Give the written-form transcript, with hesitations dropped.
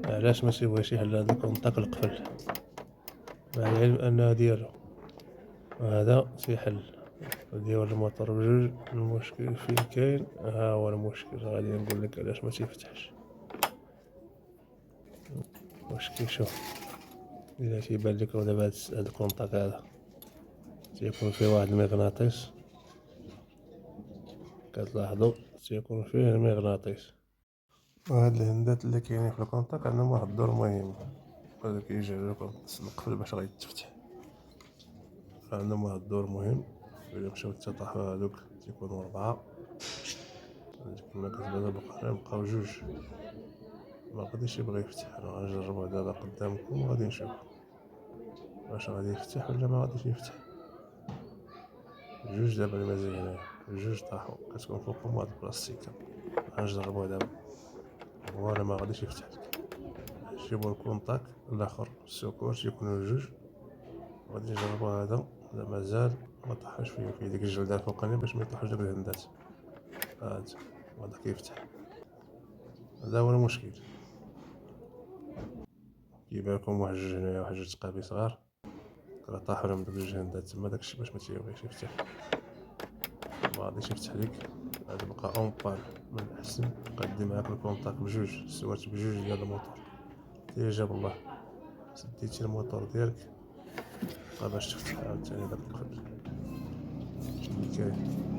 علاش ما تيبغيش يحل هاد الكونطاك القفل مع العلم أنه ديالو، وهذا تيحل ديال الموتور بجوج. المشكل فين كاين؟ ها هو المشكل، غادي نقول لك علاش ما تيفتحش. المشكل شوف، إلا تيبان لكم دابا هاد الكونطاك هذا تيكون فيه واحد المغناطيس، كتلاحظوا تيكون فيه المغناطيس، وهاد الهندات اللي كاينين في الكونطاك عندهم واحد الدور مهم، هذا كيجعل الكونطاك القفل باش غيتفتح، عندهم واحد الدور مهم. إلا مشاو تطاحوا هادوك تيكونوا 4 كما كتبان بقاو جوج، ما غاديش يبغي يفتح. انا غنجربو دابا قدامكم وغادي نشوف واش غادي يفتح ولا ما غاديش يفتح. جوج دابا المزيانين، جوج طاحوا، كتكون فوقهم واحد البلاستيكه. غنجربوه دابا، فوالا ما غاديش يفتح لك. نجيبو الكونطاك الاخر السكور تيكونوا جوج، غادي نجربو هذا مازال ما طاحش فيه ديك الجلده الفوقانيه باش ما يطيحوش دوك الهندات. هذا كيفتح، هذا هو المشكل. كيبان لكم واحد جوج هنايا، واحد جوج تقابي صغار راه طاحوا لهم دوك جوج هندات تما، داكشي باش ما تيبغيش يفتح، ما غاديش يفتح ليك. هذا بقى اون بان، من الاحسن قدي معاك الكونطاك بجوج، سوات بجوج ديال الموتور. جاب الله سديتي الموتور ديالك بقى باش تفتح عاوتاني داك القفل. شنو اللي كاين؟